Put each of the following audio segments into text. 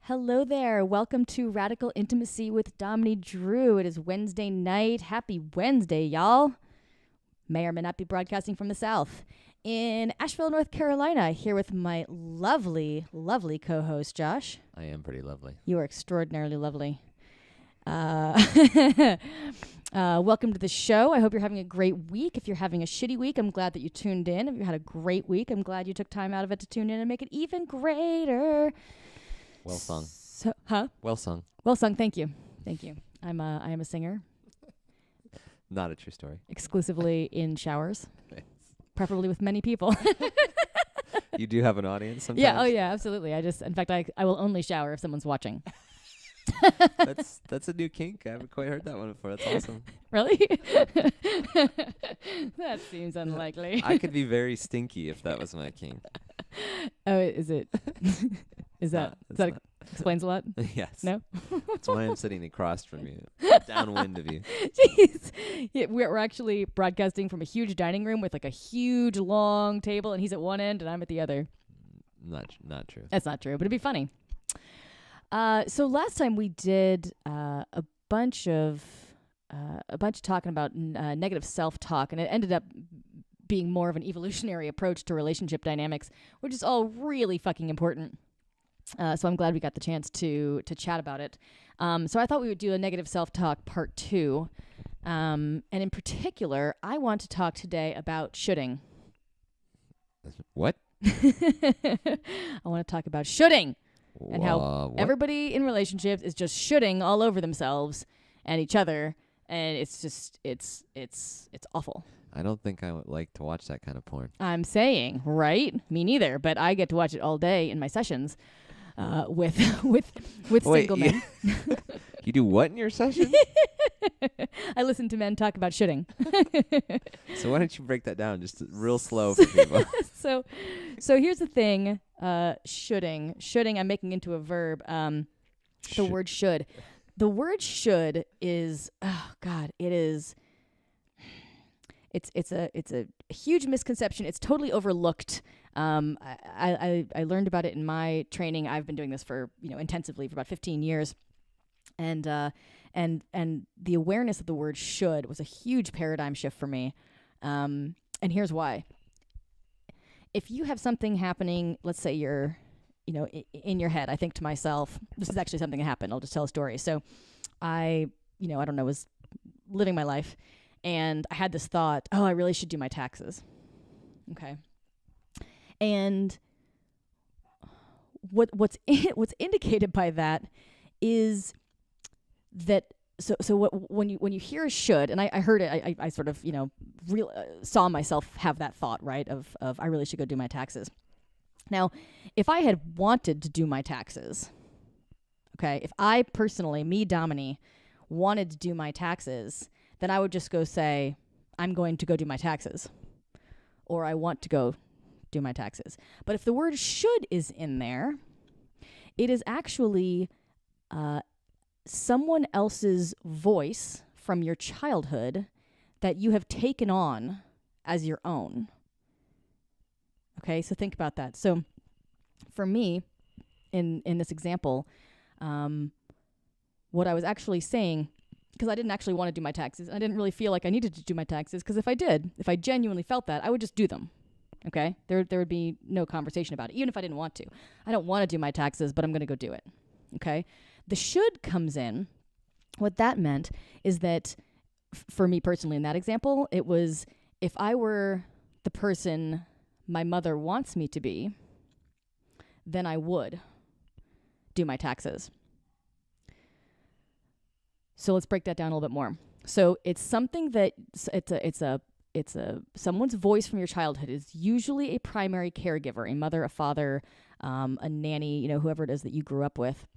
Hello there. Welcome to Radical Intimacy with Dominey Drew. It is Wednesday night. Happy Wednesday, y'all. May or may not be broadcasting from the South. In Asheville, North Carolina, here with my lovely, lovely co-host, Josh. I am pretty lovely. You are extraordinarily lovely. Welcome to the show. I hope you're having a great week. If you're having a shitty week, I'm glad that you tuned in. If you had a great week, I'm glad you took time out of it to tune in and make it even greater. Well sung. Well sung. Well sung. Thank you. Thank you. I am a singer. Not a true story. Exclusively in showers. Preferably with many people. You do have an audience sometimes? Yeah. Oh, yeah. Absolutely. In fact, I will only shower if someone's watching. That's a new kink. I haven't quite heard that one before. That's awesome. Really? That seems unlikely. I could be very stinky if that was my kink. Oh, is it? That explains a lot? Yes. No? That's why I'm sitting across from you, downwind of you. Jeez. Yeah, we're actually broadcasting from a huge dining room with like a huge long table, and he's at one end and I'm at the other. Not true. That's not true, but it'd be funny. So last time we did a bunch of talking about negative self-talk, and it ended up being more of an evolutionary approach to relationship dynamics, which is all really fucking important. So I'm glad we got the chance to chat about it. So I thought we would do a negative self-talk part 2. And in particular, I want to talk today about shoulding. What? I want to talk about shoulding. And how what? everybody in relationships is just shoulding all over themselves and each other. And it's just, it's awful. I don't think I would like to watch that kind of porn. I'm saying, right? Me neither. But I get to watch it all day in my sessions with single men. You do what in your session? I listen to men talk about shitting. So why don't you break that down just real slow for people? So here's the thing. Shoulding, I'm making into a verb. The word should. The word should is, oh God, it is... It's a huge misconception. It's totally overlooked. I learned about it in my training. I've been doing this for intensively for about 15 years, and the awareness of the word should was a huge paradigm shift for me. And here's why. If you have something happening, let's say you're in your head, I think to myself, this is actually something that happened. I'll just tell a story. So I don't know, was living my life. And I had this thought, I really should do my taxes. Okay. And what's indicated by that is that when you hear a should, and I heard it, I sort of saw myself have that thought, right, of I really should go do my taxes. Now, if I had wanted to do my taxes, okay, if I personally, me Dominey, wanted to do my taxes, then I would just go say, I'm going to go do my taxes. Or I want to go do my taxes. But if the word should is in there, it is actually someone else's voice from your childhood that you have taken on as your own. Okay, so think about that. So for me, in this example, what I was actually saying, because I didn't actually want to do my taxes. I didn't really feel like I needed to do my taxes, because if I genuinely felt that, I would just do them. Okay? There would be no conversation about it, even if I didn't want to. I don't want to do my taxes, but I'm going to go do it. Okay? The should comes in. What that meant is that, for me personally in that example, it was if I were the person my mother wants me to be, then I would do my taxes. So let's break that down a little bit more. So it's something that it's someone's voice from your childhood is usually a primary caregiver, a mother, a father, a nanny, whoever it is that you grew up with.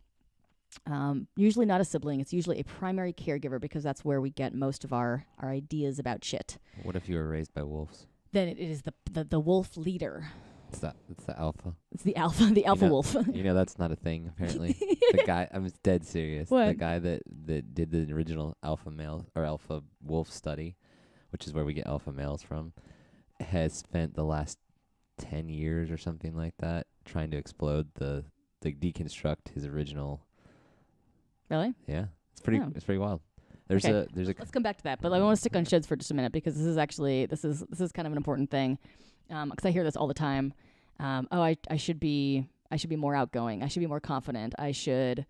Usually not a sibling. It's usually a primary caregiver, because that's where we get most of our ideas about shit. What if you were raised by wolves? Then it is the wolf leader. It's the alpha. It's the alpha wolf. That's not a thing, apparently. The guy, I'm dead serious. What? The guy that did the original alpha male or alpha wolf study, which is where we get alpha males from, has spent the last 10 years or something like that trying to explode the like deconstruct his original. Really? Yeah, it's pretty. Oh. It's pretty wild. There's a Let's come back to that, but I want to stick on shoulds for just a minute because this is kind of an important thing, because I hear this all the time. I should be more outgoing. I should be more confident. I should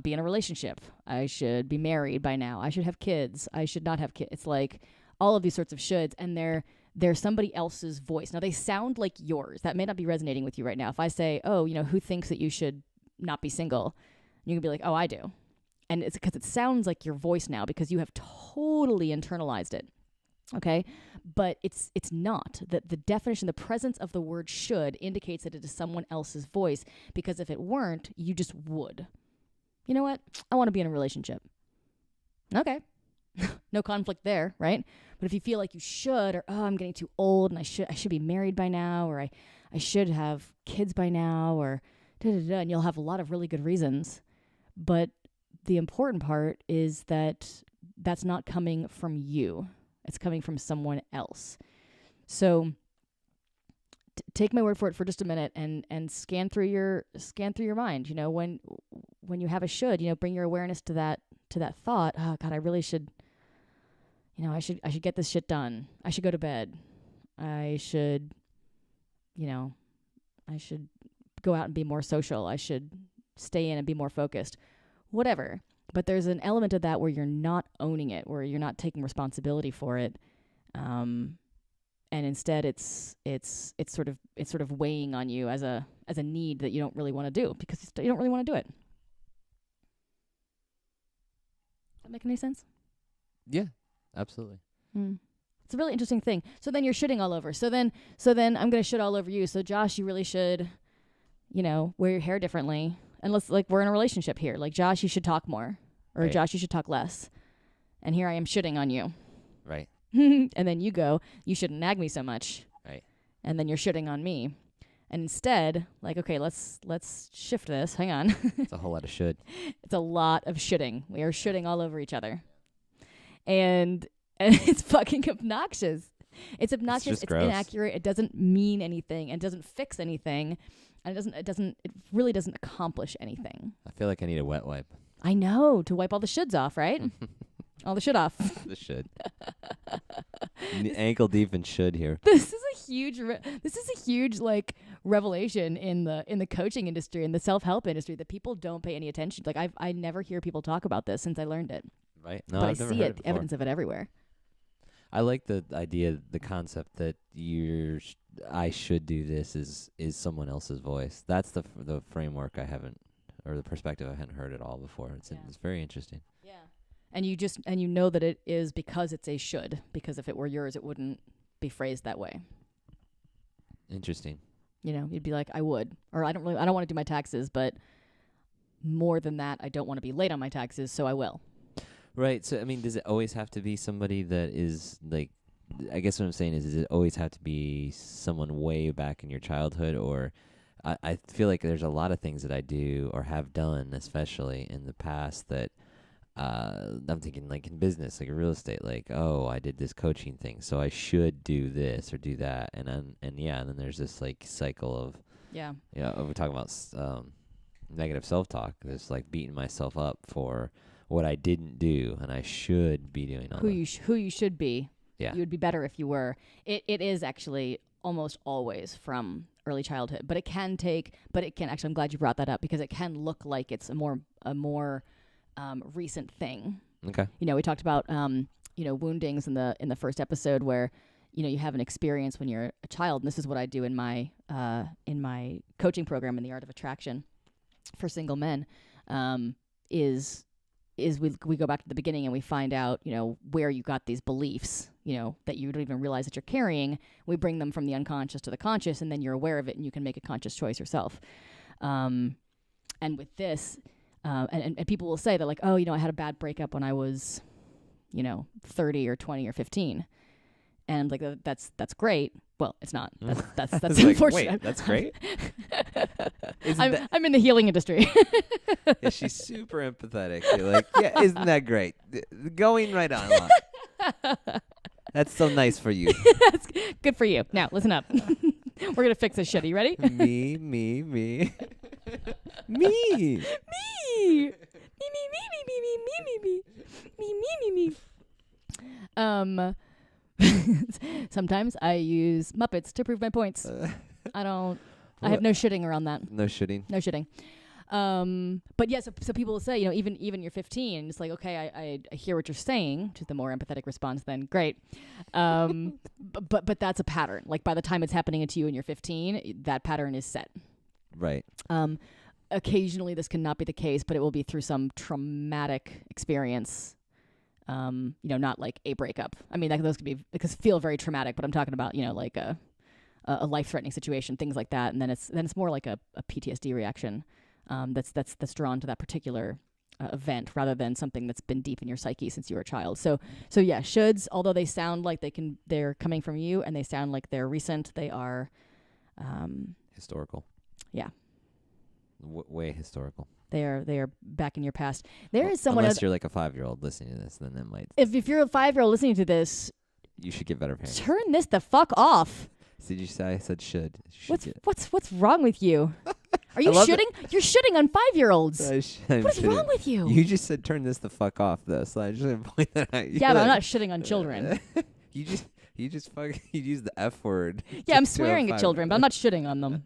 be in a relationship. I should be married by now. I should have kids. I should not have kids. It's like all of these sorts of shoulds, and they're somebody else's voice. Now they sound like yours. That may not be resonating with you right now. If I say, oh, who thinks that you should not be single? You can be like, oh, I do. And it's because it sounds like your voice now because you have totally internalized it. Okay? But it's not. The definition, the presence of the word should indicates that it is someone else's voice, because if it weren't, you just would. You know what? I want to be in a relationship. Okay. No conflict there, right? But if you feel like you should, or, oh, I'm getting too old and I should be married by now, or I should have kids by now, or da-da-da, and you'll have a lot of really good reasons. But the important part is that that's not coming from you. It's coming from someone else. So take my word for it for just a minute and scan through your mind. When you have a should, bring your awareness to that thought. Oh God, I really should. I should get this shit done. I should go to bed. I should go out and be more social. I should stay in and be more focused. Whatever. But there's an element of that where you're not owning it, where you're not taking responsibility for it. And instead it's sort of weighing on you as a need that you don't really want to do because you don't really want to do it. Does that make any sense? Yeah, absolutely. It's a really interesting thing. So then you're shitting all over. So then I'm going to shit all over you. So Josh, you really should, wear your hair differently. Unless, we're in a relationship here. Like, Josh, you should talk more. Or, right. Josh, you should talk less. And here I am shitting on you. Right. And then you go, you shouldn't nag me so much. Right. And then you're shitting on me. And instead, okay, let's shift this. Hang on. It's a whole lot of should. It's a lot of shitting. We are shitting all over each other. And it's fucking obnoxious. It's obnoxious. It's inaccurate. It doesn't mean anything and doesn't fix anything. And it really doesn't accomplish anything. I feel like I need a wet wipe. I know, to wipe all the shoulds off, right? All the shit off. The should. Ankle deep in should here. This is a huge revelation in the coaching industry and the self-help industry that people don't pay any attention. I never hear people talk about this since I learned it. Right. No, but I've I never see heard it before. evidence of it everywhere. I like the idea, the concept that I should do this is someone else's voice. That's the framework I haven't, or the perspective I hadn't heard at all before. It's very interesting. Yeah. And you know that it is because it's a should, because if it were yours, it wouldn't be phrased that way. Interesting. You'd be like, I would, or I don't want to do my taxes, but more than that, I don't want to be late on my taxes, so I will. Right. So, does it always have to be somebody that is I guess what I'm saying is, does it always have to be someone way back in your childhood? Or I feel like there's a lot of things that I do or have done, especially in the past, that I'm thinking in business, real estate, I did this coaching thing, so I should do this or do that. And then there's this cycle of, we're talking about negative self-talk. This beating myself up for what I didn't do, and I should be doing all who you should be. Yeah. You would be better if you were. It is actually almost always from early childhood, but it can actually, I'm glad you brought that up, because it can look like it's a more recent thing. Okay. We talked about woundings in the first episode, where you have an experience when you're a child, and this is what I do in my coaching program in the Art of Attraction for single men, is we go back to the beginning and we find out, where you got these beliefs, that you don't even realize that you're carrying. We bring them from the unconscious to the conscious, and then you're aware of it and you can make a conscious choice yourself. And with this, and people will say that I had a bad breakup when I was, 30 or 20 or 15. And that's great. Well, it's not. That's unfortunate. Wait, that's great. I'm in the healing industry. Yeah, she's super empathetic. You're yeah, isn't that great? Going right on. That's so nice for you. That's good for you. Now, listen up. We're going to fix this shit. Are you ready? Me. Me. Me. Sometimes I use Muppets to prove my points. I have no shitting around that. No shitting. No shitting. But yeah, so people will say, even you're 15, it's like, okay, I hear what you're saying, which is the more empathetic response, then great. But that's a pattern. Like by the time it's happening to you and you're 15, that pattern is set. Right. Occasionally this cannot be the case, but it will be through some traumatic experience. Not like a breakup. I mean, those could feel very traumatic, but I'm talking about, like a life-threatening situation, things like that. And then it's more like a PTSD reaction. That's drawn to that particular event rather than something that's been deep in your psyche since you were a child. So yeah, shoulds, although they sound like they're coming from you and they sound like they're recent, they are historical. Yeah. Way historical. They are back in your past. There is someone unless you're like a 5-year-old listening to this, then that might. If you're a 5-year-old listening to this, you should get better parents. Turn this the fuck off. Did you say I said should? What's wrong with you? Are you shitting? You're shitting on 5-year-olds. What is wrong with you? You just said turn this the fuck off, though. So I just want to point that out. Yeah, but I'm not shitting on children. You just use the F word. Yeah, I'm swearing at children, but I'm not shitting on them.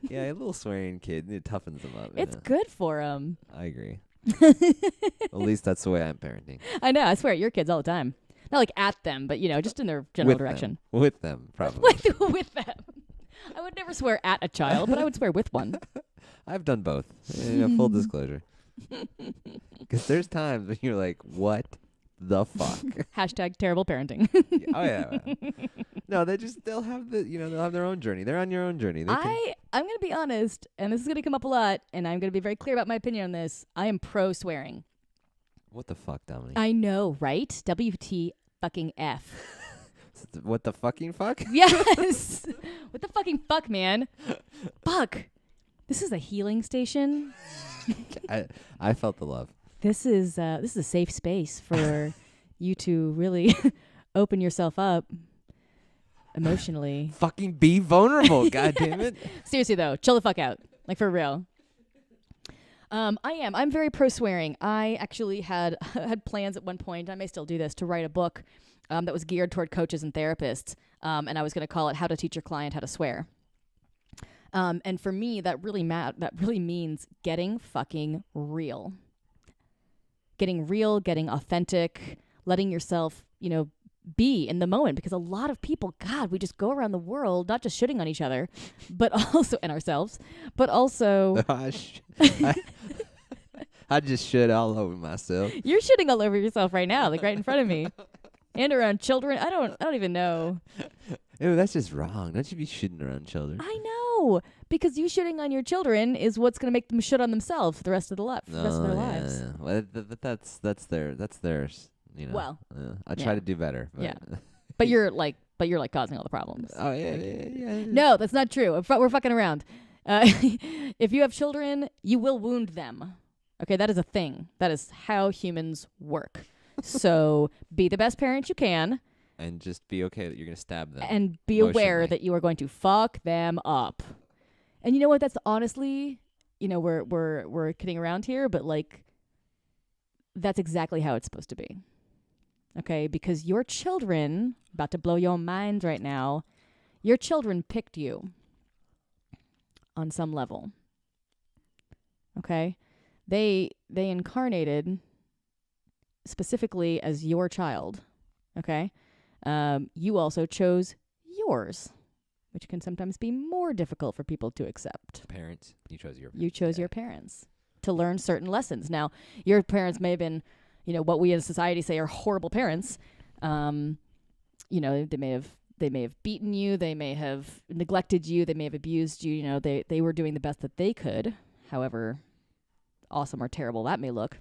Yeah, a little swearing kid, it toughens them up. It's good for them. I agree. At least that's the way I'm parenting. I know. I swear at your kids all the time. Not like at them, but just in their general direction. With them, probably. With them. I would never swear at a child, but I would swear with one. I've done both. Full disclosure. Because there's times when you're like, what the fuck? Hashtag terrible parenting. Oh yeah. No, they'll have their own journey. They're on your own journey. I'm going to be honest, and this is going to come up a lot, and I'm going to be very clear about my opinion on this. I am pro swearing. What the fuck, Dominey? I know, right? WT fucking F. What the fucking fuck? Yes. What the fucking fuck, man? Fuck. This is a healing station. I felt the love. This is a safe space for you to really open yourself up emotionally. Fucking be vulnerable, God damn it. Seriously though, chill the fuck out. Like for real. I'm very pro swearing. I actually had plans at one point, I may still do this, to write a book that was geared toward coaches and therapists. And I was going to call it How to Teach Your Client How to Swear. And for me, that really means getting fucking real. Getting real, getting authentic, letting yourself, be in the moment. Because a lot of people, God, we just go around the world, not just shitting on each other, but also, and ourselves, but also. I just shit all over myself. You're shitting all over yourself right now, like right in front of me. And around children. I don't even know. Ew, that's just wrong. Don't you be shitting around children. I know. Because you shitting on your children is what's going to make them shit on themselves the rest of their lives. Yeah. Well, that's theirs. Well, I try to do better. But. Yeah. But you're like causing all the problems. Oh yeah. No, that's not true. We're fucking around. If you have children, you will wound them. Okay, that is a thing. That is how humans work. So be the best parent you can. And just be okay that you're going to stab them. And be aware that you are going to fuck them up. And you know what? That's honestly, we're kidding around here, but like, that's exactly how it's supposed to be. Okay? Because your children, about to blow your minds right now, your children picked you on some level. Okay? They incarnated specifically as your child. Okay? You also chose yours, which can sometimes be more difficult for people to accept. Parents, you chose your parents. You chose your parents to learn certain lessons. Now, your parents may have been, what we in society say are horrible parents. They may have beaten you, they may have neglected you, they may have abused you. They were doing the best that they could, however awesome or terrible that may look.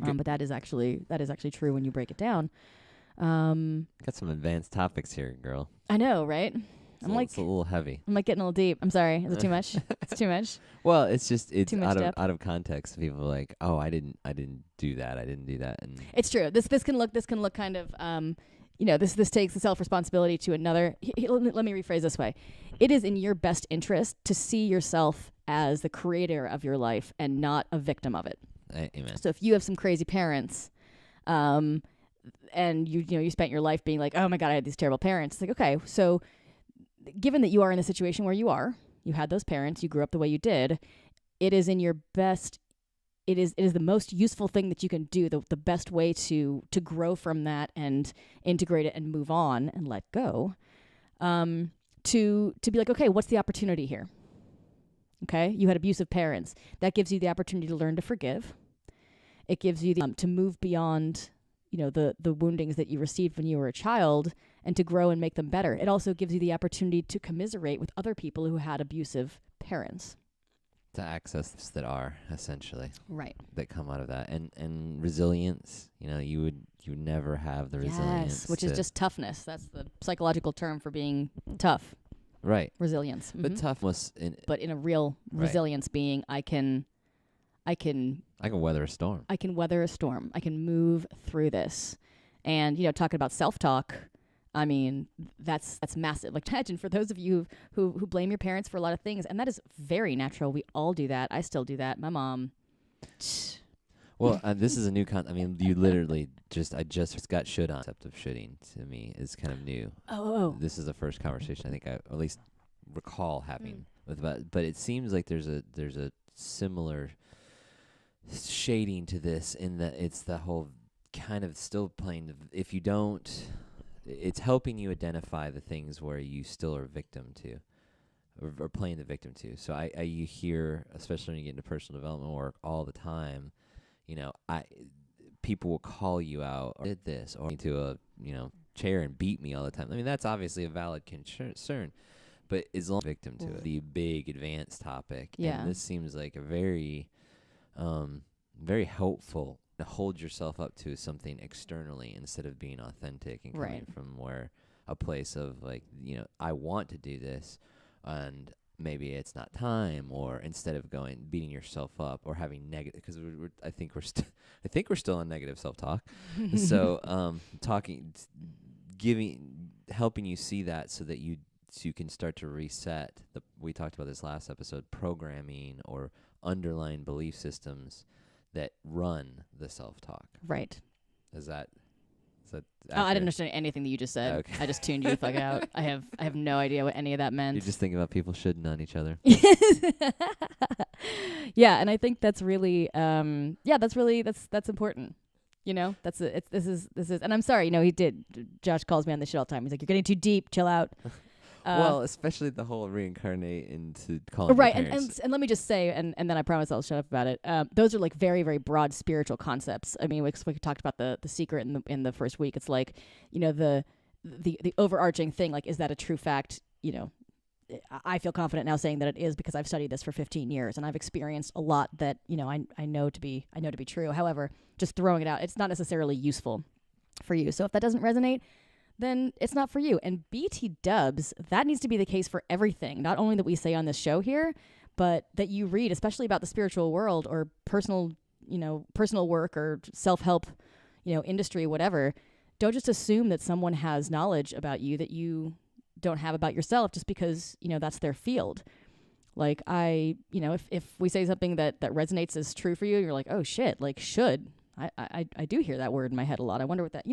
But that is actually true when you break it down. Got some advanced topics here, girl. I know, right? It's a little heavy. I'm like getting a little deep. I'm sorry. Is it too much? It's too much. Well, it's out of context. People are like, oh, I didn't do that. I didn't do that. And it's true. This can look kind of this takes the self-responsibility to another. Let me rephrase this way. it is in your best interest to see yourself as the creator of your life and not a victim of it. Amen. So if you have some crazy parents, and you spent your life being like, oh my God, I had these terrible parents. It's like, okay, so given that you are in the situation where you are, you had those parents, you grew up the way you did, it is in your best, it is the most useful thing that you can do, the best way to grow from that and integrate it and move on and let go, to be like, okay, what's the opportunity here? Okay, you had abusive parents. That gives you the opportunity to learn to forgive. It gives you the to move beyond, the woundings that you received when you were a child and to grow and make them better. It also gives you the opportunity to commiserate with other people who had abusive parents. To access that are essentially right that come out of that, and resilience. You would never have the resilience, which is just toughness. That's the psychological term for being tough. Right. Resilience. But toughness. But in a real resilience being, I can weather a storm. I can weather a storm. I can move through this. And, talking about self-talk, I mean, that's massive. Like, imagine for those of you who blame your parents for a lot of things, and that is very natural. We all do that. I still do that. My mom. Well, this is a new you literally I just got should on. The concept of shoulding to me is kind of new. Oh. This is the first conversation I think I at least recall having with about, but it seems like there's a similar shading to this in that it's the whole kind of still playing if you don't, it's helping you identify the things where you still are victim to or playing the victim to. So you hear, especially when you get into personal development work all the time, people will call you out or did this or into a chair and beat me all the time. I mean, that's obviously a valid concern, but as long as victim to it, the big advanced topic. Yeah. And this seems like a very very helpful to hold yourself up to something externally instead of being authentic and coming from a place of like, I want to do this and maybe it's not time, or instead of beating yourself up or having negative, because I think we're still on negative self-talk. So helping you see that so that you can start to reset we talked about this last episode, programming or underlying belief systems that run the self-talk. Right. Is that I didn't understand anything that you just said. Okay. I just tuned you the fuck out. I have no idea what any of that meant. You're just thinking about people shouldn't on each other. Yeah, and I think that's really that's important. This is and I'm sorry, Josh calls me on this shit all the time. He's like, you're getting too deep, chill out. Well, especially the whole reincarnate into calling your parents. And let me just say, and then I promise I'll shut up about it. Those are like very, very broad spiritual concepts. I mean, we talked about the secret in the first week. It's like, the overarching thing. Like, is that a true fact? I feel confident now saying that it is because I've studied this for 15 years and I've experienced a lot that I know to be true. However, just throwing it out, it's not necessarily useful for you. So if that doesn't resonate, then it's not for you. And BT dubs, that needs to be the case for everything. Not only that we say on this show here, but that you read, especially about the spiritual world or personal work or self-help, industry, whatever. Don't just assume that someone has knowledge about you that you don't have about yourself just because, that's their field. Like if we say something that resonates as true for you, you're like, oh shit, like I do hear that word in my head a lot. I wonder what that,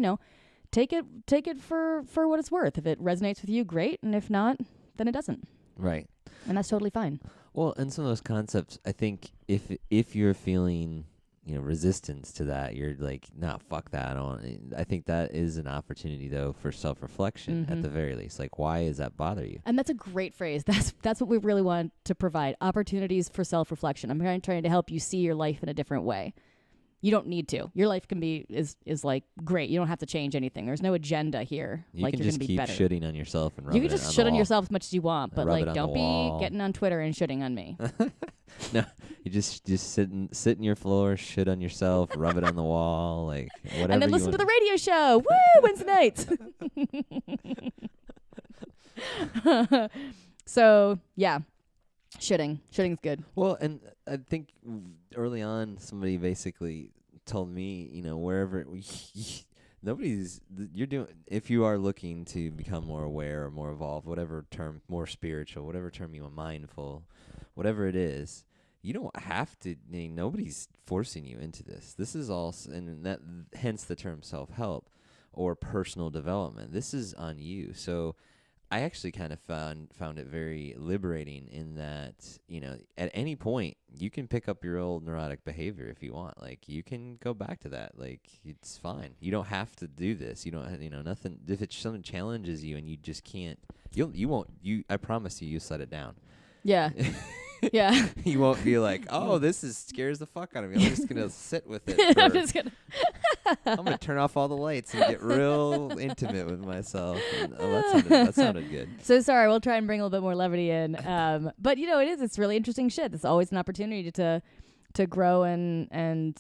take it for what it's worth. If it resonates with you, great. And if not, then it doesn't. Right. And that's totally fine. Well, and some of those concepts, I think if you're feeling, resistance to that, you're like, nah, fuck that. I think that is an opportunity though for self-reflection at the very least. Like, why does that bother you? And that's a great phrase. That's what we really want to provide. Opportunities for self-reflection. I'm trying to help you see your life in a different way. You don't need to. Your life can be is like great. You don't have to change anything. There's no agenda here. You can just keep shitting on yourself and rubbing it on the wall. You can just shit on yourself as much as you want, but like don't be getting on Twitter and shitting on me. No, you just sit in your floor, shit on yourself, rub it on the wall, like whatever. And then listen to the radio show. Woo, Wednesday nights. So yeah. Shitting's good. Well, and I think early on, somebody basically told me, wherever you're doing, if you are looking to become more aware or more evolved, whatever term, more spiritual, whatever term you want, mindful, whatever it is, you don't have to, nobody's forcing you into this. This is all, and that, hence the term self-help or personal development. This is on you. So I actually kind of found it very liberating in that, at any point you can pick up your old neurotic behavior if you want. Like, you can go back to that. Like, it's fine. You don't have to do this. You don't, nothing. If it's something challenges you and you just can't, you won't. I promise you set it down. Yeah. Yeah. You won't be like, oh, this scares the fuck out of me. I'm just gonna sit with it. I'm gonna turn off all the lights and get real intimate with myself. And, that sounded good. So sorry, we'll try and bring a little bit more levity in. But it's really interesting shit. It's always an opportunity to grow and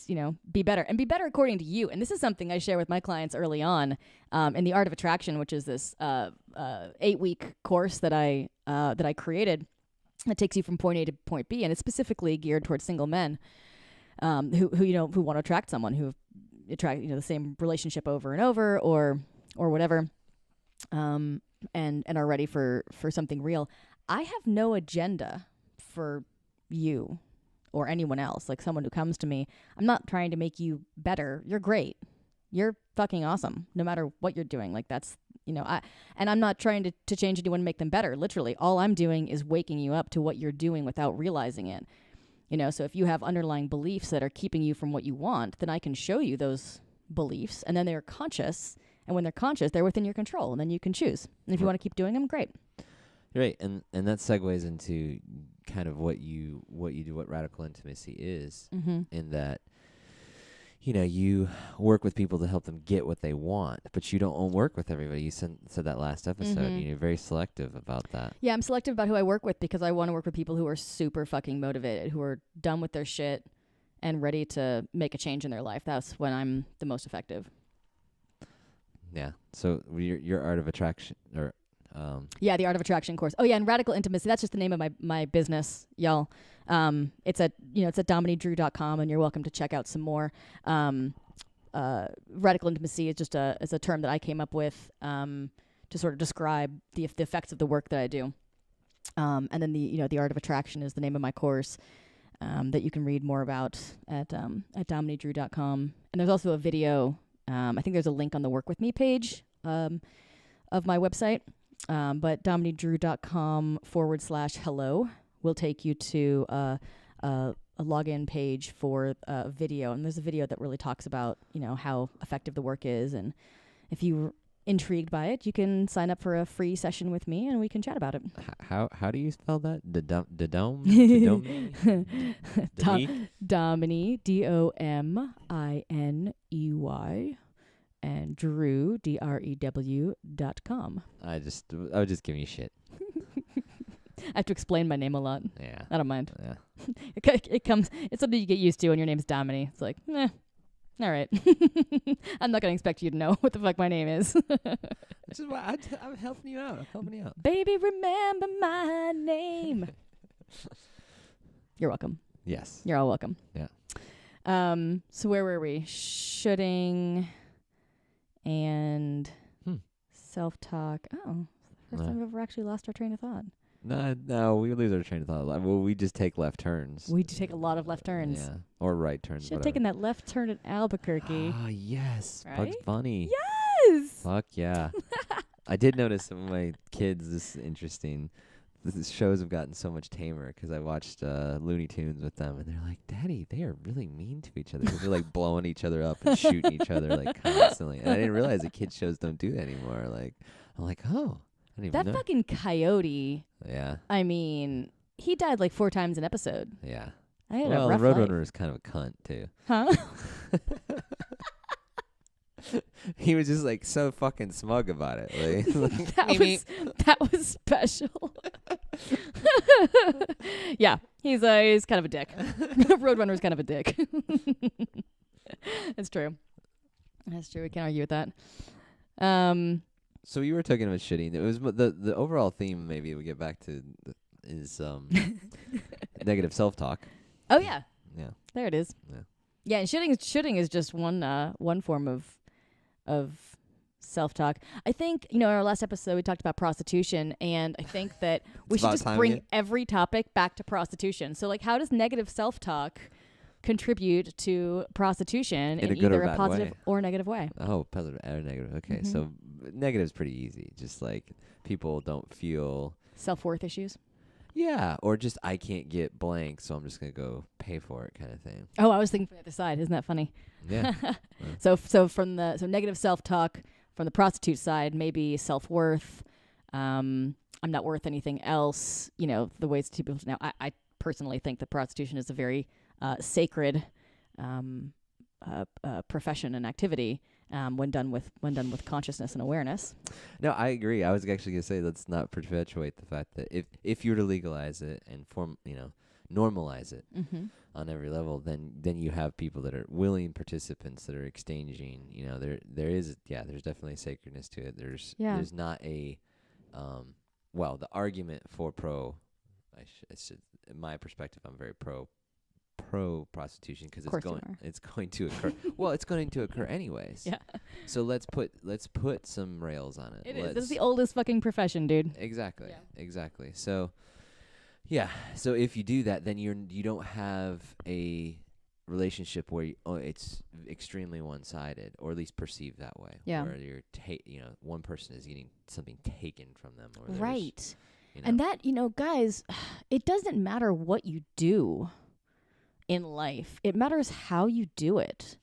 be better and be better according to you. And this is something I share with my clients early on in the Art of Attraction, which is this 8-week course that I created. It takes you from point A to point B, and it's specifically geared towards single men who want to attract someone, who attract the same relationship over and over or whatever, and are ready for something real. I have no agenda for you or anyone else. Like, someone who comes to me, I'm not trying to make you better. You're great. You're fucking awesome, no matter what you're doing. Like, that's, and I'm not trying to change anyone and make them better. Literally, all I'm doing is waking you up to what you're doing without realizing it. So if you have underlying beliefs that are keeping you from what you want, then I can show you those beliefs, and then they're conscious. And when they're conscious, they're within your control, and then you can choose. And if you want to keep doing them, great. Right, and that segues into kind of what you do, what radical intimacy is, in that, you work with people to help them get what they want, but you don't work with everybody. You said that last episode. You're very selective about that. Yeah, I'm selective about who I work with because I want to work with people who are super fucking motivated, who are done with their shit and ready to make a change in their life. That's when I'm the most effective. Yeah. So your Art of Attraction, or the Art of Attraction course. Oh yeah, and Radical Intimacy. That's just the name of my business, y'all. It's at domineydrew.com, and you're welcome to check out some more. Radical Intimacy is just a term that I came up with to sort of describe the effects of the work that I do. And then the Art of Attraction is the name of my course that you can read more about at domineydrew.com. And there's also a video. I think there's a link on the Work With Me page of my website. But domineydrew.com/hello will take you to a login page for a video. And there's a video that really talks about, how effective the work is. And if you're intrigued by it, you can sign up for a free session with me and we can chat about it. How do you spell that? Dominey? Dominey, DOMINEY. And Drew, DREW.com. I was just giving you shit. I have to explain my name a lot. Yeah. I don't mind. Yeah. It's something you get used to when your name's Dominey. It's like, all right. I'm not going to expect you to know what the fuck my name is. Which is why I'm helping you out. Baby, remember my name. You're welcome. Yes. You're all welcome. Yeah. So where were we? Shooting and self-talk. Oh, first time we've ever actually lost our train of thought. No, we lose our train of thought. Well, we just take left turns. We do take a lot of left turns. Yeah, or right turns. Should have taken that left turn at Albuquerque. Oh, yes. Right? Bugs Bunny. Yes! Fuck yeah. I did notice some of my kids, this is interesting, the shows have gotten so much tamer because I watched Looney Tunes with them, and they're like, Daddy, they are really mean to each other. They're like blowing each other up and shooting each other like constantly. And I didn't realize that kids shows don't do that anymore. Like, I'm like, oh, I didn't even know. That fucking coyote. Yeah. I mean, he died like 4 times an episode. Yeah. I had a rough Roadrunner life. is kind of a cunt too. Huh? He was just like so fucking smug about it. Like, that was special. Yeah, he's kind of a dick. Roadrunner's kind of a dick. It's true. That's true. We can't argue with that. So you were talking about shitting. It was the overall theme. Maybe we get back to is negative self-talk. Oh yeah. Yeah. There it is. Yeah. Yeah, and shitting is just one form of of self-talk. I think, in our last episode we talked about prostitution, and I think that we should just bring every topic back to prostitution. So like, how does negative self-talk contribute to prostitution in either a positive or negative way? Oh, positive or negative. Okay, so negative is pretty easy. Just like people don't feel self-worth issues. Yeah, or just I can't get blank, so I'm just gonna go pay for it, kind of thing. Oh, I was thinking from the other side. Isn't that funny? Yeah. So negative self-talk from the prostitute side, maybe self-worth. I'm not worth anything else. The ways to people. Now, I personally think that prostitution is a very sacred profession and activity when done with consciousness and awareness. No, I agree. I was actually gonna say let's not perpetuate the fact that if you were to legalize it and normalize it on every level, then you have people that are willing participants that are exchanging. There's definitely a sacredness to it. There's not a the argument for in my perspective, I'm very pro prostitution because it's going to occur. Well, it's going to occur anyways. Yeah. So let's put some rails on it. This is the oldest fucking profession, dude. Exactly. Yeah. Exactly. So yeah. So if you do that, then you don't have a relationship where it's extremely one-sided, or at least perceived that way. Yeah. Where you're one person is getting something taken from them. Or right. And that guys, it doesn't matter what you do in life. It matters how you do it.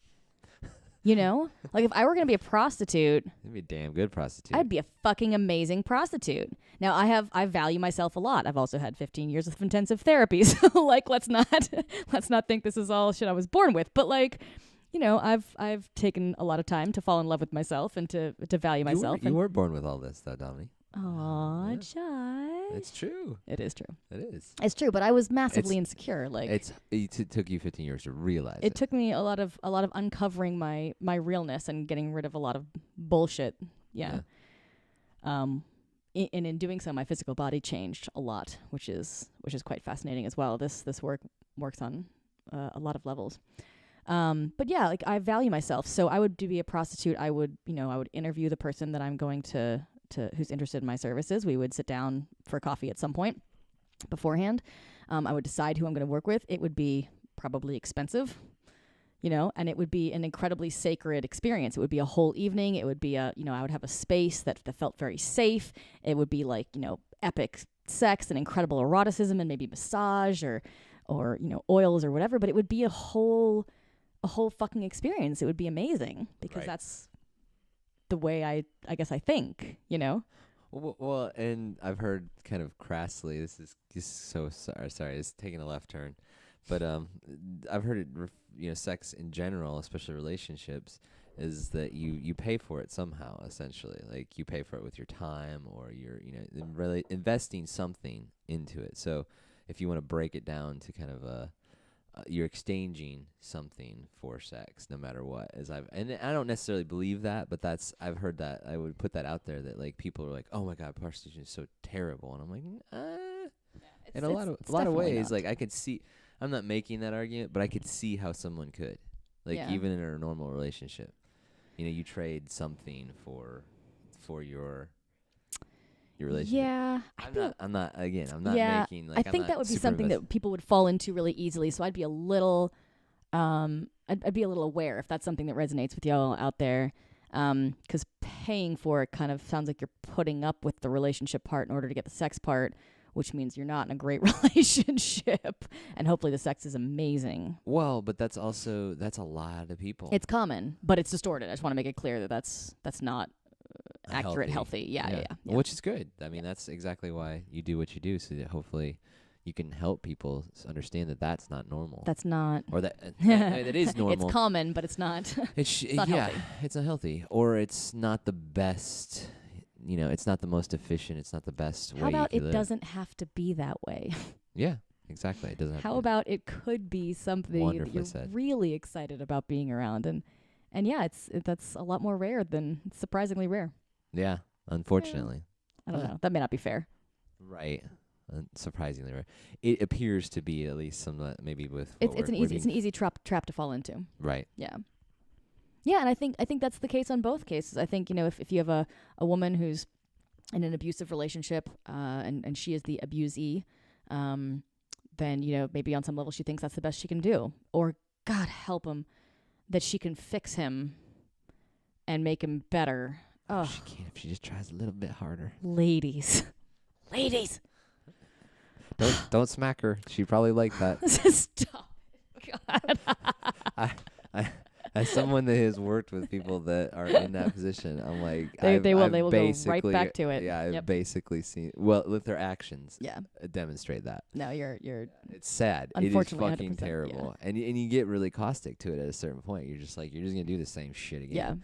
Like if I were going to be a prostitute, you'd be a damn good prostitute. I'd be a fucking amazing prostitute. Now I value myself a lot. I've also had 15 years of intensive therapy. So like, let's not think this is all shit I was born with. But like, I've taken a lot of time to fall in love with myself and to value myself. You were born with all this though, Dominey. Aw, yeah. Jai. It's true. It is true. It is. It's true, but I was massively insecure. Like it took you 15 years to realize it. It took me a lot of uncovering my realness and getting rid of a lot of bullshit. Yeah. In doing so, my physical body changed a lot, which is quite fascinating as well. This work works on a lot of levels. But yeah, like I value myself. So I would be a prostitute. I would interview the person that I'm going to who's interested in my services. We would sit down for coffee at some point beforehand. I would decide who I'm going to work with. It would be probably expensive, and it would be an incredibly sacred experience. It would be a whole evening. It would be I would have a space that felt very safe. It would be like, epic sex and incredible eroticism and maybe massage or oils or whatever, but it would be a whole fucking experience. It would be amazing because that's the way I guess I think, Well, and I've heard kind of crassly, this is so sorry, it's taking a left turn, but I've heard it, sex in general, especially relationships, is that you pay for it somehow, essentially. Like you pay for it with your time, or you're really investing something into it. So if you want to break it down to kind of you're exchanging something for sex, no matter what. And I don't necessarily believe that, but I've heard that. I would put that out there that like people are like, oh my God, prostitution is so terrible, and I'm like, in a lot of ways, like I could see. I'm not making that argument, but I could see how someone could, like even in a normal relationship, you trade something for your relationship. Yeah. I'm not making like, I think that would be something that people would fall into really easily. So I'd be a little I'd be a little aware if that's something that resonates with y'all out there. 'Cause paying for it kind of sounds like you're putting up with the relationship part in order to get the sex part, which means you're not in a great relationship. And hopefully the sex is amazing. Well, but that's a lot of people. It's common, but it's distorted. I just want to make it clear that that's not accurate, healthy. Yeah. Which is good. I mean, that's exactly why you do what you do, so that hopefully you can help people understand that that's not normal. That's not. Or that that is normal. It's common, but it's not. It's not healthy. It's not healthy. Or it's not the best, it's not the most efficient. It's not the best way. How about it doesn't have to be that way? Yeah, exactly. It doesn't have How about it could be something that you're really excited about being around. And yeah, that's a lot more rare than surprisingly rare. Yeah, unfortunately. I don't know. That may not be fair. Right. Surprisingly rare. It appears to be, at least some maybe with it's an easy trap to fall into. Right. Yeah. Yeah, and I think that's the case on both cases. I think, if you have a woman who's in an abusive relationship and she is the abusee, then, maybe on some level she thinks that's the best she can do. Or, God help him, that she can fix him and make him better. Oh, she can't if she just tries a little bit harder. Ladies. Don't smack her. She probably like that. Stop. God. As someone that has worked with people that are in that position, I'm like, they will go right back to it. Yeah, I've basically seen, well, with their actions, yeah, demonstrate that. No, you're. It's sad. It is fucking terrible, yeah. and you get really caustic to it at a certain point. You're just gonna do the same shit again. Yeah.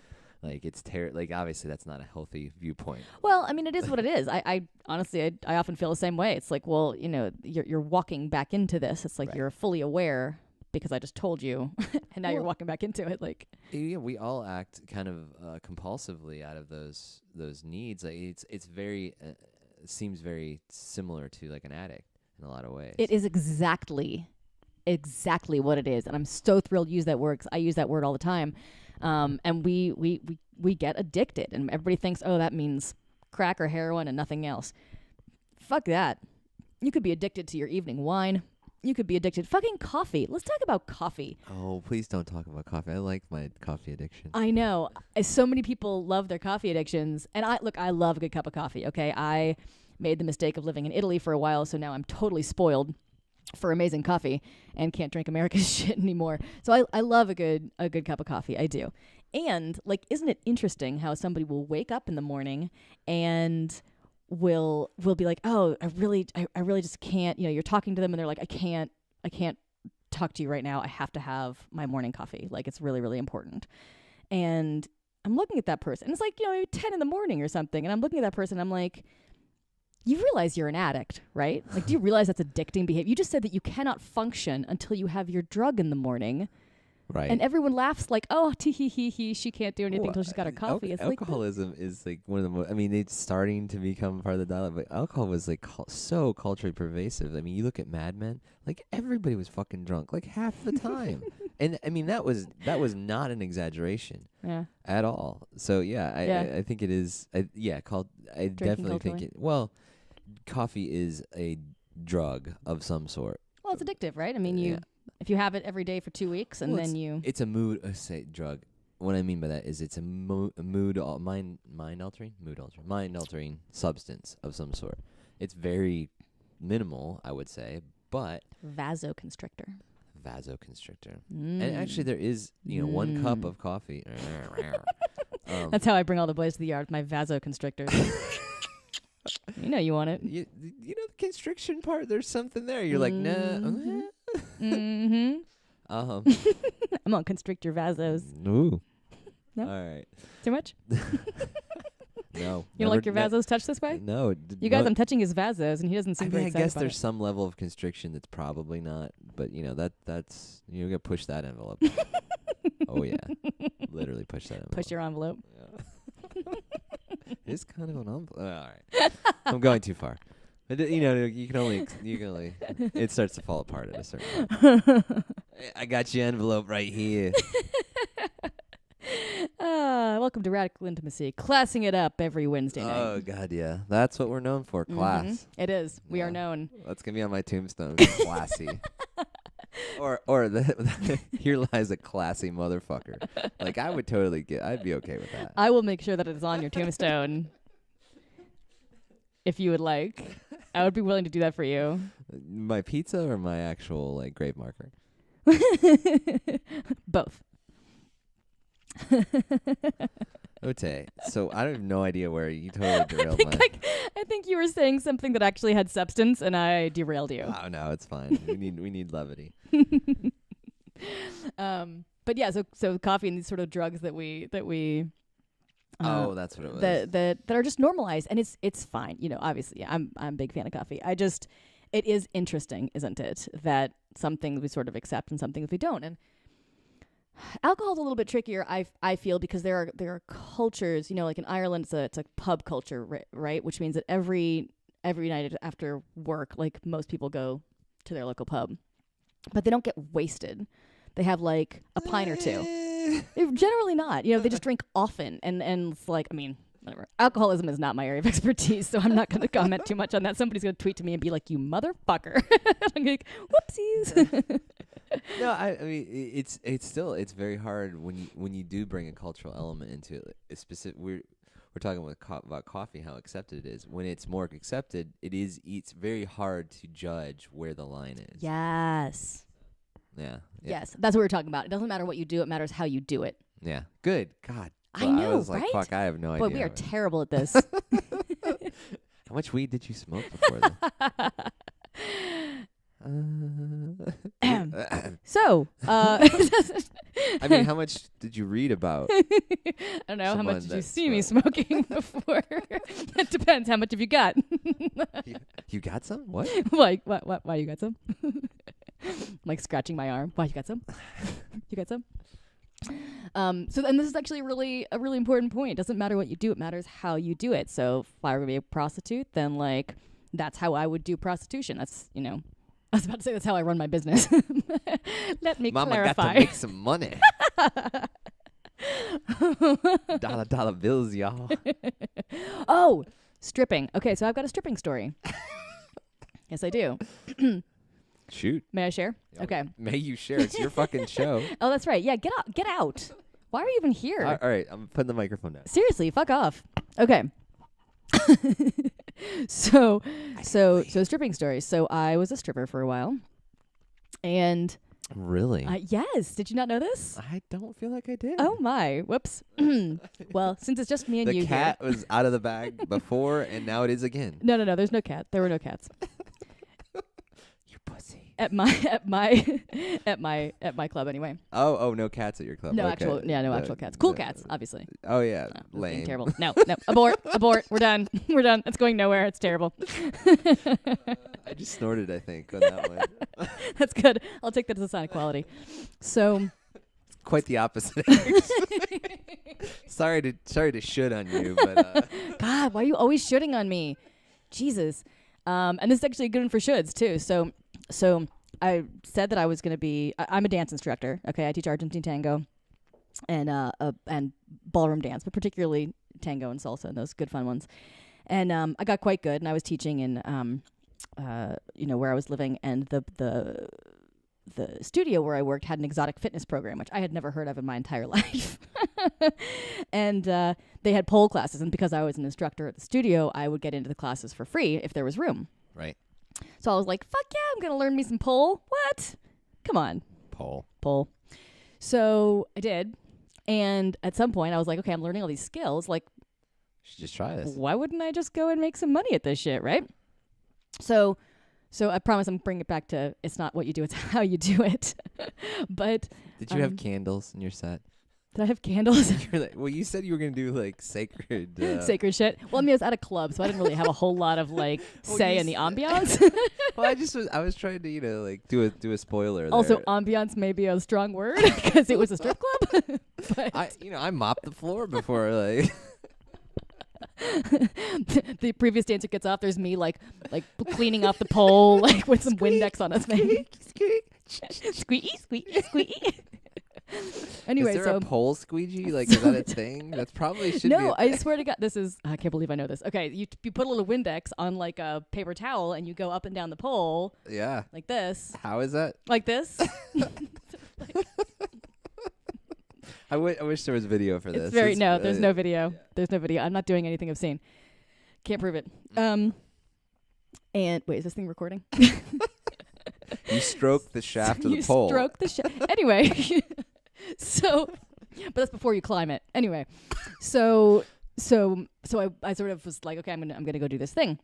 Like, it's like, obviously that's not a healthy viewpoint. Well, I mean, it is what it is. I honestly, I often feel the same way. It's like, well, you're walking back into this. It's like right. You're fully aware because I just told you, and now you're walking back into it. Like, yeah, we all act kind of compulsively out of those needs. Like, it's very seems very similar to like an addict in a lot of ways. It is exactly what it is, and I'm so thrilled to use that word because I use that word all the time. And we get addicted, and everybody thinks, oh, that means crack or heroin and nothing else. Fuck that. You could be addicted to your evening wine. You could be addicted fucking coffee. Let's talk about coffee. Oh, please don't talk about coffee. I like my coffee addiction. I know. So many people love their coffee addictions, and I love a good cup of coffee. Okay, I made the mistake of living in Italy for a while, so now I'm totally spoiled for amazing coffee and can't drink America's shit anymore. So I love a good cup of coffee. I do. And like, isn't it interesting how somebody will wake up in the morning and will be like, oh, I really just can't, you're talking to them and they're like, I can't talk to you right now. I have to have my morning coffee. Like, it's really, really important. And I'm looking at that person, and it's like, 10 in the morning or something. And I'm looking at that person, and I'm like, you realize you're an addict, right? Like, do you realize that's addicting behavior? You just said that you cannot function until you have your drug in the morning. Right. And everyone laughs like, oh, tee-hee-hee-hee, she can't do anything until she's got her coffee. It's alcoholism is like one of the most, I mean, it's starting to become part of the dialogue, but alcohol was like so culturally pervasive. I mean, you look at Mad Men, like everybody was fucking drunk like half the time. And I mean, that was not an exaggeration at all. So I think it is, I definitely think it, well, coffee is a drug of some sort. Well, it's addictive, right? I mean, if you have it every day for 2 weeks and then it's a mood drug. What I mean by that is it's a mind altering substance of some sort. It's very minimal, I would say, but vasoconstrictor. And actually there is, 1 cup of coffee. That's how I bring all the boys to the yard with my vasoconstrictors. You want it. You know the constriction part, there's something there. You're like, nah. Mm-hmm. I'm gonna constrict your vasos. Ooh. No? All right. Too much? No. You don't like your vasos touched this way? No. You guys, I'm touching his vasos, and he doesn't seem very excited. I guess there's some level of constriction that's probably not, but that's you gotta push that envelope. Oh yeah, literally push that envelope. Push your envelope. Yeah. It's kind of an envelope. All right, I'm going too far. But you can only it starts to fall apart at a certain point. I got your envelope right here. Welcome to Radical Intimacy, classing it up every Wednesday night. Oh God, yeah, that's what we're known for, class. Mm-hmm. It is. We are known. That's gonna be on my tombstone, classy. Or here lies a classy motherfucker. Like, I would totally I'd be okay with that. I will make sure that it is on your tombstone. If you would like, I would be willing to do that for you. My pizza or my actual like grave marker? Both. Okay, so I have no idea where you totally derailed I think you were saying something that actually had substance, and I derailed you. Oh no, it's fine. we need levity. But yeah, so coffee and these sort of drugs that we oh, that's what it was. That are just normalized, and it's fine. Obviously, I'm a big fan of coffee. It is interesting, isn't it, that some things we sort of accept and some things we don't. And alcohol's a little bit trickier, I feel, because there are cultures, like in Ireland, it's a pub culture, right? Which means that every night after work, like most people go to their local pub, but they don't get wasted. They have like a pint or two. Generally not. You know, they just drink often, and it's like, I mean, whatever. Alcoholism is not my area of expertise, so I'm not going to comment too much on that. Somebody's going to tweet to me and be like, "You motherfucker!" I'm like, "Whoopsies." No, I mean it's very hard when you do bring a cultural element into it. It's specific. We're talking about coffee, how accepted it is. When it's more accepted, it's very hard to judge where the line is. Yes. Yeah. Yes, that's what we're talking about. It doesn't matter what you do; it matters how you do it. Yeah. Good. God. I know, I was like, right? fuck, I have no idea. But we are terrible at this. How much weed did you smoke before then? So, I mean, how much did you read about? I don't know. How much did you see me smoking before? It depends. How much have you got? You got some? What? Like, what? Why you got some? I'm like scratching my arm. Why you got some? You got some? So then this is actually a really important point. It doesn't matter what you do. It matters how you do it. So if I were to be a prostitute, then like, that's how I would do prostitution. That's, you know, I was about to say that's how I run my business. Let me Mama clarify. got to make some money. Dollar bills, y'all. Oh, stripping. Okay, so I've got a stripping story. Yes, I do. Shoot. May I share? Okay. May you share. It's your fucking show. Oh, that's right. Yeah, get out. Get out. Why are you even here? All right, I'm putting the microphone down. Seriously, fuck off. Okay. So stripping stories. So I was a stripper for a while. And really? Yes. Did you not know this? I don't feel like I did. Oh my. Whoops. Well, since it's just me and you the cat here. was out of the bag before and now it is again. No, there's no cat. There were no cats. You pussy. At my club anyway. Oh, no cats at your club. No okay. no actual cats. Cool cats, obviously. Oh yeah, Being lame. terrible. No, abort. We're done. It's going nowhere. It's terrible. I just snorted, I think, on that one. That's good. I'll take that as a sign of quality. So, quite the opposite. Sorry to shit on you, but God, why are you always shitting on me? Jesus. And this is actually a good one for shoulds too. So I said that I was going to be. I'm a dance instructor. Okay, I teach Argentine tango, and ballroom dance, but particularly tango and salsa and those good fun ones. And I got quite good, and I was teaching in where I was living, and the studio where I worked had an exotic fitness program, which I had never heard of in my entire life. And they had pole classes, and because I was an instructor at the studio, I would get into the classes for free if there was room. right. So I was like, fuck yeah, I'm going to learn me some pole. What? Come on. Pole. So I did. And at some point I was like, okay, I'm learning all these skills. Like, should just try this. Why wouldn't I just go and make some money at this shit, right? So I promise I'm bringing it back to it's not what you do, it's how you do it. But did you have candles in your set? Did I have candles? Well, you said you were going to do like sacred sacred shit. Well, I mean, I was at a club, so I didn't really have a whole lot of like say in the ambiance. Well, I was trying to like do a spoiler there. Also, ambiance may be a strong word because it was a strip club. But I mopped the floor before like the previous dancer gets off. There's me like cleaning off the pole like with some Windex on his face. Squeaky, squeaky, squeaky. Anyway, is there a pole squeegee? Like, is that a thing? That's probably should be. No, I swear to God, I can't believe I know this. Okay, you put a little Windex on like a paper towel and you go up and down the pole. Yeah. Like this. How is that? Like this. I wish there was video for this. There's no video. Yeah. There's no video. I'm not doing anything obscene. Can't prove it. And wait, is this thing recording? You stroke the shaft of the you pole. Stroke the shaft. Anyway. So, but that's before you climb it. Anyway, so I sort of was like, okay, I'm gonna go do this thing,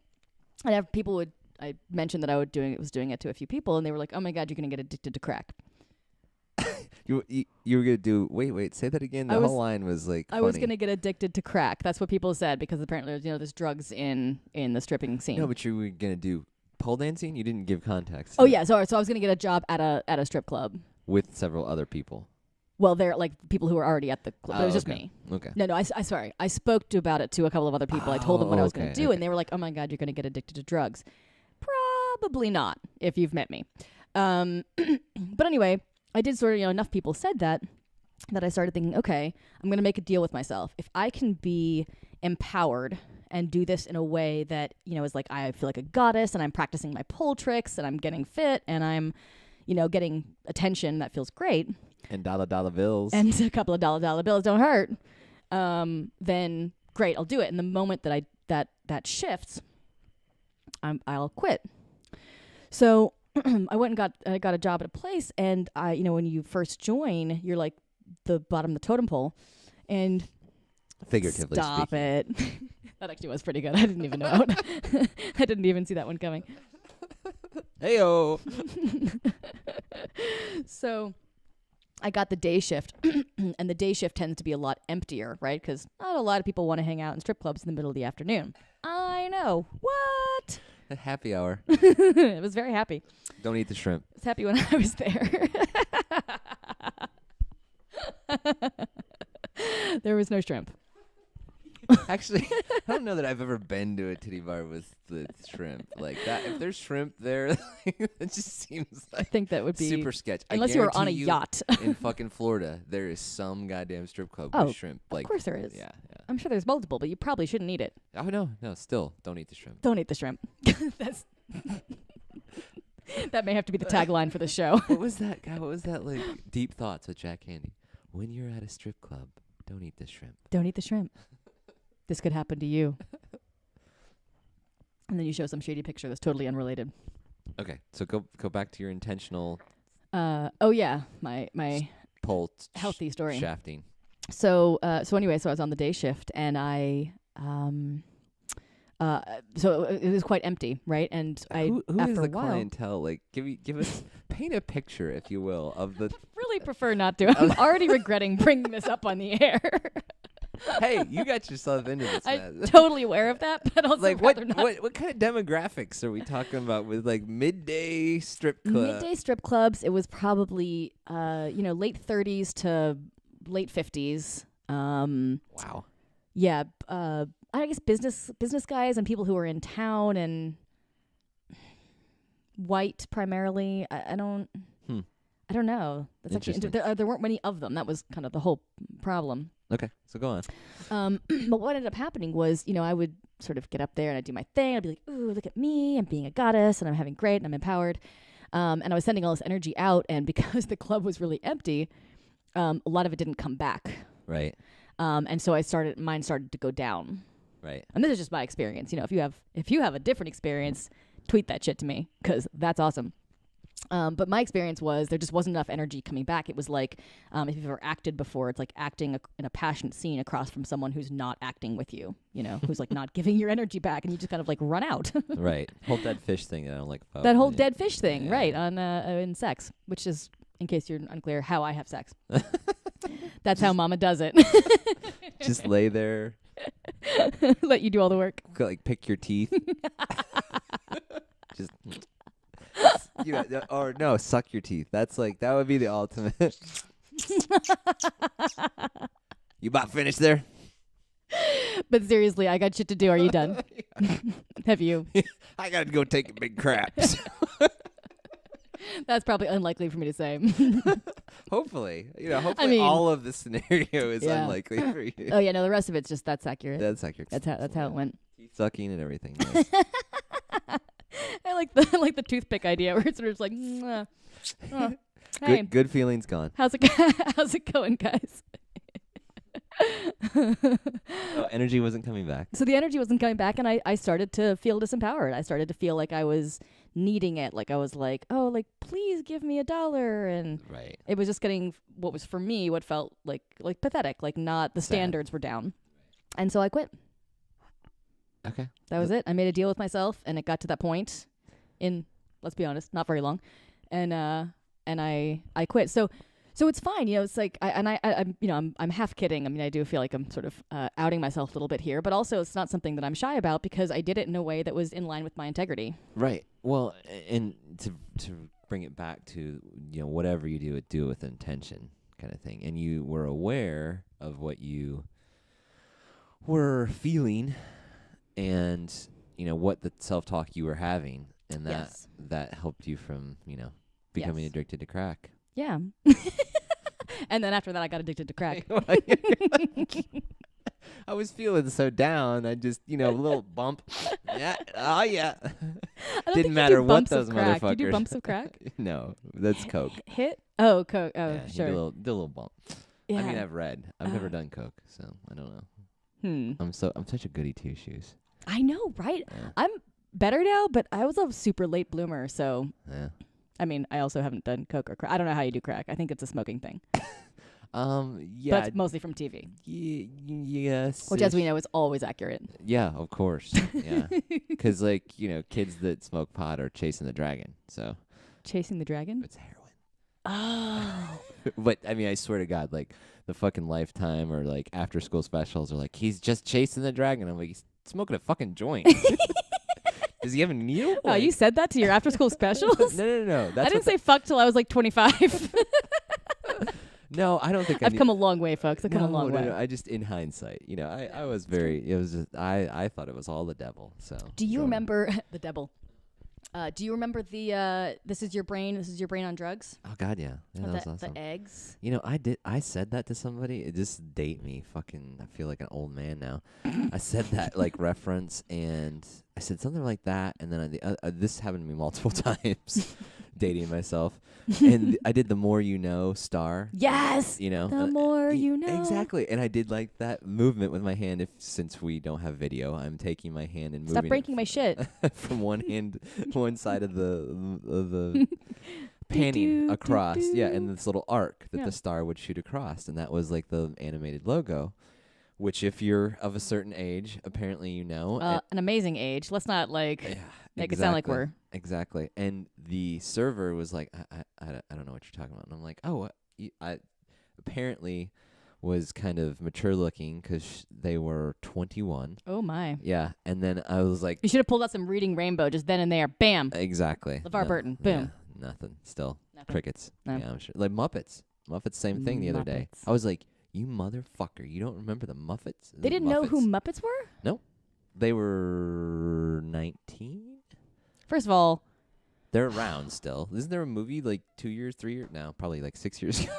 and I mentioned that I was doing it to a few people, and they were like, oh my God, you're gonna get addicted to crack. You were gonna do wait, say that again. The whole line was like funny. I was gonna get addicted to crack. That's what people said because apparently there's drugs in the stripping scene. No, but you were gonna do pole dancing. You didn't give context. Oh yeah, so I was gonna get a job at a strip club with several other people. Well, they're like people who were already at the club. It was just me. Okay. No, I sorry. I spoke about it to a couple of other people. I told them what I was going to do, and they were like, "Oh my God, you're going to get addicted to drugs." Probably not, if you've met me. But anyway, I did sort of, enough people said that, that I started thinking, okay, I'm going to make a deal with myself. If I can be empowered and do this in a way that, is like I feel like a goddess and I'm practicing my pole tricks and I'm getting fit and I'm, getting attention that feels great. And dollar bills. And a couple of dollar bills don't hurt. Then great, I'll do it. And the moment that that shifts, I'll quit. So I went and got a job at a place, and when you first join, you're like the bottom of the totem pole, and figuratively stop speaking. it. That actually was pretty good. I didn't even know. I didn't even see that one coming. Heyo. So I got the day shift, and the day shift tends to be a lot emptier, right? Because not a lot of people want to hang out in strip clubs in the middle of the afternoon. I know. What? A happy hour. I was very happy. Don't eat the shrimp. I was happy when I was there. There was no shrimp. Actually, I don't know that I've ever been to a titty bar with the shrimp like that. If there's shrimp there, it just seems I like think that would be super sketch. unless you were on a yacht. In fucking Florida, there is some goddamn strip club Oh, with shrimp. Of course there is. Yeah. I'm sure there's multiple, but you probably shouldn't eat it. Oh no, still don't eat the shrimp. Don't eat the shrimp. That's that may have to be the tagline for the show. What was that guy? What was that like? Deep Thoughts with Jack Handy. When you're at a strip club, don't eat the shrimp. Don't eat the shrimp. This could happen to you. And then you show some shady picture that's totally unrelated. Okay, so go back to your intentional. Oh yeah, my pole healthy story. Shafting. So anyway, so I was on the day shift, and I so it was quite empty, right? And who after is a the while, clientele? Like, give us paint a picture, if you will, of the. Really prefer not to. I'm already regretting bringing this up on the air. Hey, you got yourself into this. I'm totally aware of that, but also like rather not. what kind of demographics are we talking about with like midday strip club? Midday strip clubs. It was probably late 30s to late 50s. Wow. Yeah. I guess business guys and people who are in town and white primarily. I don't know. That's actually there weren't many of them. That was kind of the whole problem. Okay, so go on. But what ended up happening was, I would sort of get up there and I'd do my thing. I'd be like, ooh, look at me. I'm being a goddess and I'm having great and I'm empowered. And I was sending all this energy out. And because the club was really empty, a lot of it didn't come back. Right. And so mine started to go down. Right. And this is just my experience. If you have a different experience, tweet that shit to me because that's awesome. But my experience was there just wasn't enough energy coming back. It was like if you've ever acted before, it's like acting in a passionate scene across from someone who's not acting with you, who's like not giving your energy back, and you just kind of like run out. Right. Whole dead fish thing. I don't like. That whole dead fish thing, right? On in sex, which is, in case you're unclear, how I have sex. That's how Mama does it. Just lay there. Let you do all the work. Like pick your teeth. Just. Or no, suck your teeth. That's like that would be the ultimate. You about finished there? But seriously, I got shit to do. Are you done? Have you? I gotta go take a big craps. That's probably unlikely for me to say. Hopefully, hopefully all of the scenario is unlikely for you. Oh yeah, no, the rest of it's just that's accurate. That's accurate. That's how it went. Teeth sucking and everything. I like the toothpick idea where it's sort of like, hey, good feelings gone. How's it going, guys? Energy wasn't coming back. So the energy wasn't coming back, and I started to feel disempowered. I started to feel like I was needing it. Like I was like, oh, like please give me $1, and right. It was just getting what was for me what felt like pathetic. Like not the standards were down, and so I quit. Okay. That was it. I made a deal with myself, and it got to that point in, let's be honest, not very long, and I quit. So it's fine, it's like I'm half kidding. I mean, I do feel like I'm sort of outing myself a little bit here, but also it's not something that I'm shy about because I did it in a way that was in line with my integrity. Right. Well, and to bring it back to whatever you do it with intention, kind of thing, and you were aware of what you were feeling. And what the self-talk you were having, and that helped you from becoming addicted to crack. Yeah. And then after that, I got addicted to crack. I was feeling so down. I just, a little bump. Yeah. Oh, yeah. I don't Didn't think you matter do what bumps those of crack. motherfuckers. You do bumps of crack? No, that's coke. Hit? Oh, coke. Oh, Yeah, sure. do a little bump. Yeah. I mean, I've read. I've never done coke, so I don't know. I'm such a goody two shoes. I know, right? Yeah. I'm better now, but I was a super late bloomer, so. Yeah. I mean, I also haven't done coke or crack. I don't know how you do crack. I think it's a smoking thing. Yeah. But it's mostly from TV. Yes. Which, as we know, is always accurate. Yeah, of course. Yeah. Because, kids that smoke pot are chasing the dragon, so. Chasing the dragon? It's heroin. Oh. But, I mean, I swear to God, the fucking Lifetime or, after-school specials are he's just chasing the dragon. I'm like, he's smoking a fucking joint. Does he have a needle? Oh, you said that to your after-school specials? No. I didn't say fuck till I was 25. No, I don't think I've come a long way, folks. I've come a long way. No. I just, in hindsight, I was very, it was just, I thought it was all the devil, so. Do you remember, the devil, do you remember the, this is your brain on drugs? Oh, God, yeah. That was awesome. The eggs? I said that to somebody. It just date me. I feel like an old man now. I said that, reference, and I said something like that, and then this happened to me multiple times, dating myself. And I did the more you know star. Yes. The more you know. Exactly. And I did that movement with my hand. Since we don't have video, I'm taking my hand and moving. Stop breaking my shit. From one side of the panning across. Yeah, and this little arc that the star would shoot across, and that was the animated logo. Which, if you're of a certain age, apparently you know. An amazing age. Let's not make it sound like we're. Exactly. And the server was like, I don't know what you're talking about. And I'm like, oh, I apparently was kind of mature looking because they were 21. Oh, my. Yeah. And then I was like. You should have pulled out some Reading Rainbow just then and there. Bam. Exactly. LeVar Burton. Boom. Yeah, nothing. Still. Nothing. Crickets. No. Yeah, I'm sure. Muppets. Muppets, same thing the other day. I was like, you motherfucker, you don't remember the Muppets? They didn't know who Muppets were? No. They were 19? First of all, they're around still. Isn't there a movie 2 years, 3 years? No, probably 6 years ago.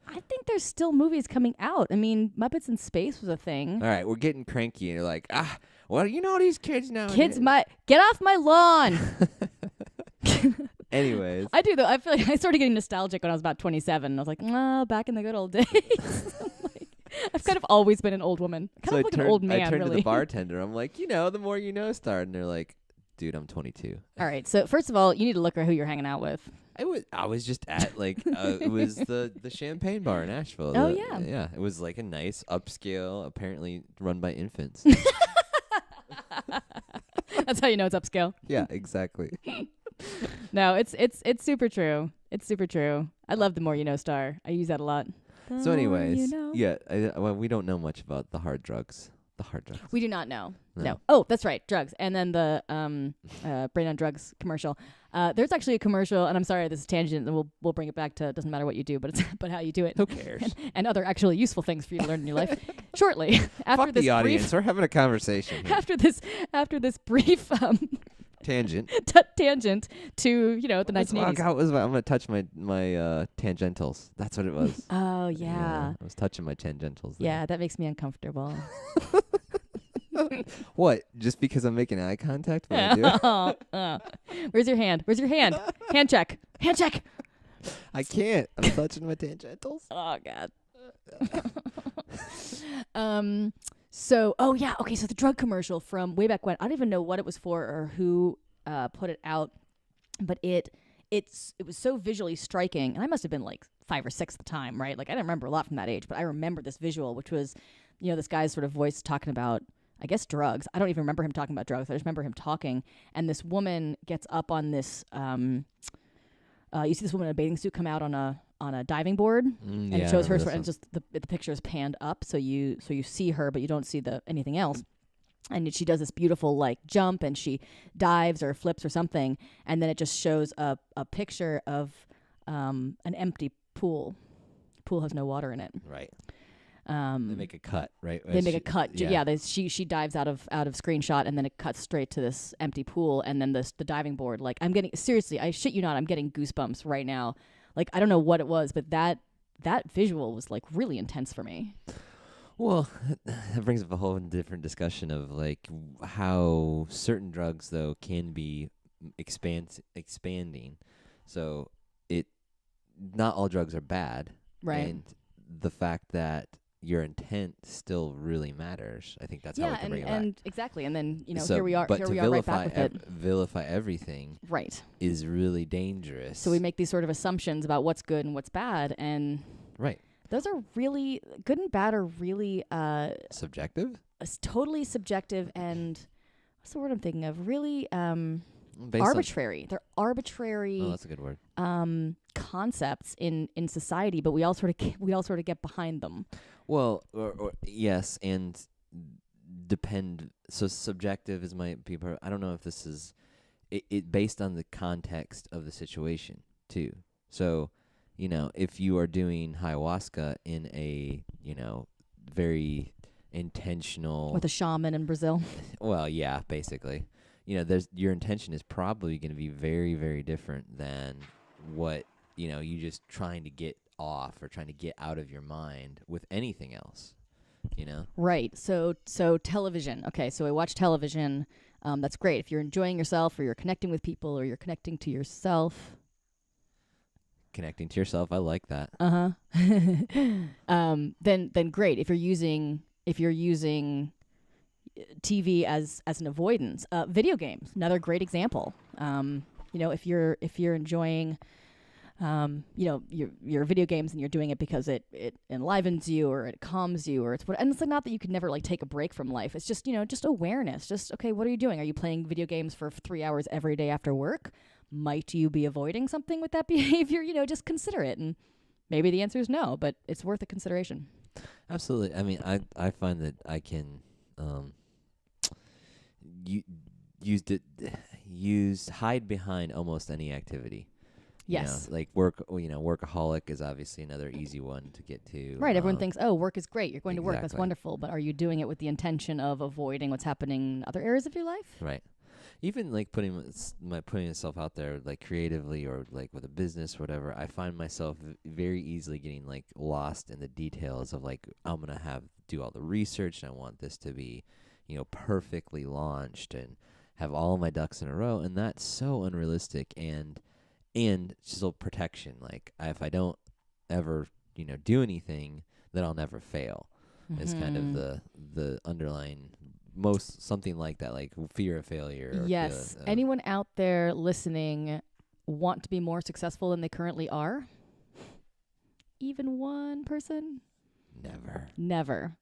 I think there's still movies coming out. I mean, Muppets in Space was a thing. All right, we're getting cranky, and you're like, well, these kids now. Kids, get off my lawn. Anyways. I do, though. I feel like I started getting nostalgic when I was about 27. I was like, back in the good old days. I've kind of always been an old woman. Kind of like an old man, I turned really. to the bartender. I'm like, the more you know star. And they're like, dude, I'm 22. All right. So first of all, you need to look at who you're hanging out with. I was just at it was the Champagne Bar in Asheville. Oh, yeah. Yeah. It was a nice upscale, apparently run by infants. That's how you know it's upscale. Yeah, exactly. No, it's super true. It's super true. I love the more you know star. I use that a lot. So anyways, yeah, we don't know much about the hard drugs. The hard drugs. We do not know. No. Oh, that's right, drugs. And then the Brain on Drugs commercial. There's actually a commercial, and I'm sorry, this is tangent, and we'll bring it back to it doesn't matter what you do, but it's but how you do it. Who cares? And other actually useful things for you to learn in your life. Shortly after Fuck this the audience. brief, We're having a conversation here. after this brief tangent tangent to the 1980s. I'm gonna touch my tangentials. That's what it was. Oh yeah. I was touching my tangentials. There. Yeah, that makes me uncomfortable. What? Just because I'm making eye contact when I do? Where's your hand? Where's your hand? Hand check. Hand check. I can't. I'm touching my tangentials. Oh God. So, so the drug commercial from way back when, I don't even know what it was for or who put it out, but it was so visually striking, and I must have been 5 or 6 at the time, right? I didn't remember a lot from that age, but I remember this visual, which was, this guy's sort of voice talking about, I guess, drugs. I don't even remember him talking about drugs. I just remember him talking, and this woman gets up on this, you see this woman in a bathing suit come out on a diving board, and it shows her, and just the picture is panned up, so you see her, but you don't see anything else. And she does this beautiful jump, and she dives or flips or something, and then it just shows a picture of an empty pool. Pool has no water in it. Right. They make a cut, right? They make a cut. Yeah. She dives out of screenshot, and then it cuts straight to this empty pool, and then the diving board. I'm getting seriously, I shit you not, I'm getting goosebumps right now. I don't know what it was, but that that visual was like really intense for me. Well, that brings up a whole different discussion of like how certain drugs though can be expanding. So not all drugs are bad, Right. and the fact that your intent still really matters. I think that's how we can bring it back. And exactly. And then, So, here we are but here to we are right back with it. vilify everything Right. is really dangerous. So we make these sort of assumptions about what's good and what's bad, and right. those are really good and bad are really Subjective? totally subjective, and what's the word I'm thinking of? Really Based arbitrary. They're arbitrary. Oh, that's a good word. Concepts in society, but we all sort of get behind them. Well, or yes, and depend. So subjective is might be. I don't know if this is it based on the context of the situation too. So, if you are doing ayahuasca in a very intentional With a shaman in Brazil. Well, yeah, basically. Your intention is probably going to be very, very different than what, you just trying to get off or trying to get out of your mind with anything else, Right. So television. Okay, so I watch television. That's great. If you're enjoying yourself or you're connecting with people or you're connecting to yourself. Connecting to yourself, I like that. Then great. If you're using TV as an avoidance. Video games, another great example. If you're enjoying, your video games and you're doing it because it enlivens you or it calms you and it's like not that you could never like take a break from life. It's just just awareness. Just okay, what are you doing? Are you playing video games for 3 hours every day after work? Might you be avoiding something with that behavior? Just consider it, and maybe the answer is no, but it's worth a consideration. Absolutely. I mean, I find that I can. Hide behind almost any activity. Yes. Like work. Workaholic is obviously another easy one to get to. Right. Everyone thinks, oh, work is great. You're going to work. That's Exactly. wonderful. But are you doing it with the intention of avoiding what's happening in other areas of your life? Right. Even like putting myself out there like creatively or like with a business or whatever, I find myself very easily getting like lost in the details of like I'm gonna do all the research and I want this to be, perfectly launched and have all my ducks in a row, and that's so unrealistic and still protection. Like if I don't ever do anything, then I'll never fail. Mm-hmm. Is kind of the underlying. Something like that, like fear of failure. Yes. Anyone out there listening want to be more successful than they currently are? Even one person? Never.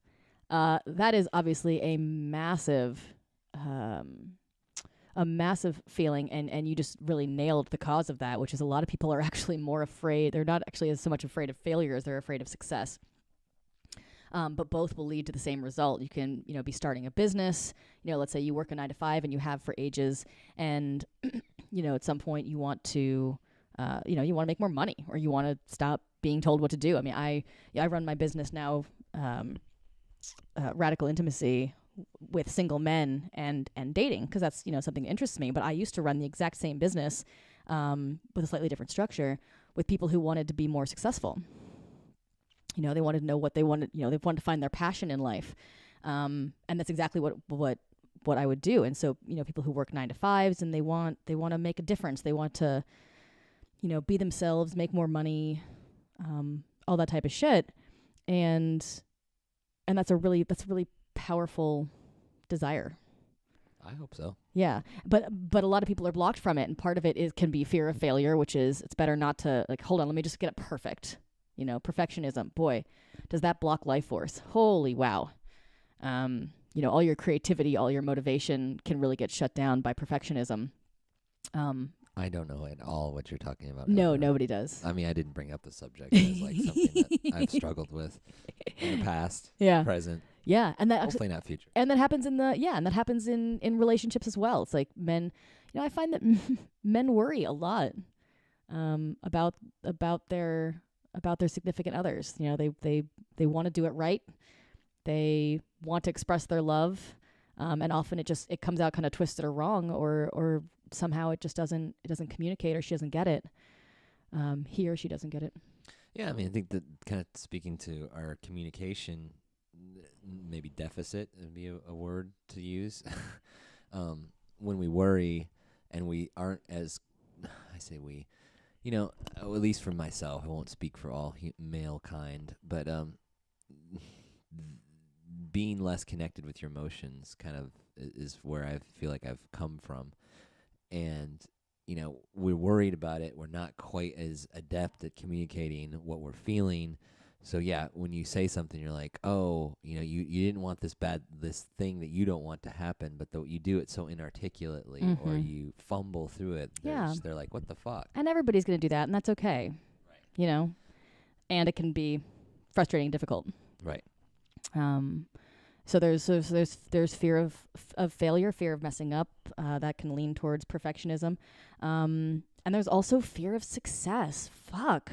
That is obviously a massive feeling, and you just really nailed the cause of that, which is a lot of people are actually more afraid. They're not actually so much afraid of failure as they're afraid of success. But both will lead to the same result. You can, be starting a business. Let's say you work a 9 to 5 and you have for ages, and at some point you want to, you want to make more money, or you want to stop being told what to do. I mean, I run my business now, Radical Intimacy, with single men and dating, because that's something that interests me. But I used to run the exact same business, with a slightly different structure, with people who wanted to be more successful. They wanted to know what they wanted. They wanted to find their passion in life, and that's exactly what I would do. And so, people who work 9 to 5s and they want to make a difference. They want to, be themselves, make more money, all that type of shit. And that's a really powerful desire. I hope so. Yeah, but a lot of people are blocked from it, and part of it can be fear of failure, which is it's better not to hold on. Let me just get it perfect. Perfectionism, boy, does that block life force. Holy wow. All your creativity, all your motivation can really get shut down by perfectionism. I don't know at all what you're talking about. No, nobody does. I mean, I didn't bring up the subject as like something that I've struggled with in the past, present. Yeah, and that hopefully not future. And that happens in relationships as well. It's like men, I find that men worry a lot about their significant others. They want to do it right. They want to express their love, and often it comes out kind of twisted or wrong, or somehow it just doesn't communicate, or she doesn't get it. He or she doesn't get it. Yeah, I mean, I think that kind of speaking to our communication, maybe deficit would be a word to use. When we worry and we aren't as, I say we, at least for myself, I won't speak for all male kind, but being less connected with your emotions kind of is where I feel like I've come from. And, we're worried about it. We're not quite as adept at communicating what we're feeling. So, yeah, when you say something, you're like, oh, you didn't want this thing that you don't want to happen, but you do it so inarticulately or you fumble through it. They're like, what the fuck? And everybody's going to do that, and that's okay. Right. And it can be frustrating and difficult. Right. So there's fear of failure, fear of messing up, that can lean towards perfectionism. And there's also fear of success. Fuck.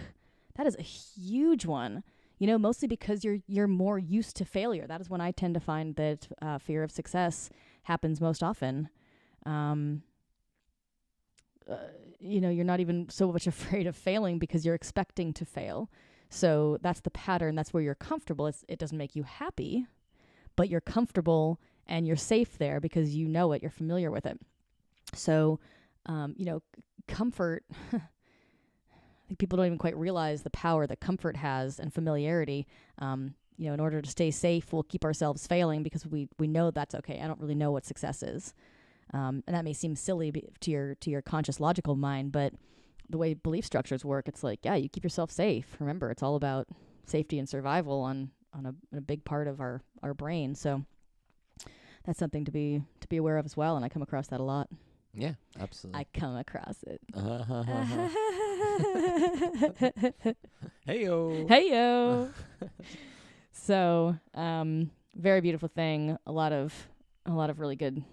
That is a huge one. Mostly because you're more used to failure. That is when I tend to find that fear of success happens most often. You're not even so much afraid of failing because you're expecting to fail. So that's the pattern. That's where you're comfortable. It doesn't make you happy, but you're comfortable and you're safe there because you know it. You're familiar with it. So, comfort... I think people don't even quite realize the power that comfort has and familiarity. In order to stay safe, we'll keep ourselves failing because we know that's okay. I don't really know what success is. And that may seem silly to your conscious logical mind, but the way belief structures work, it's like, yeah, you keep yourself safe. Remember, it's all about safety and survival on a big part of our brain. So that's something to be aware of as well. And I come across that a lot. Yeah, absolutely. I come across it. Heyo. Heyo. So, very beautiful thing. A lot of really good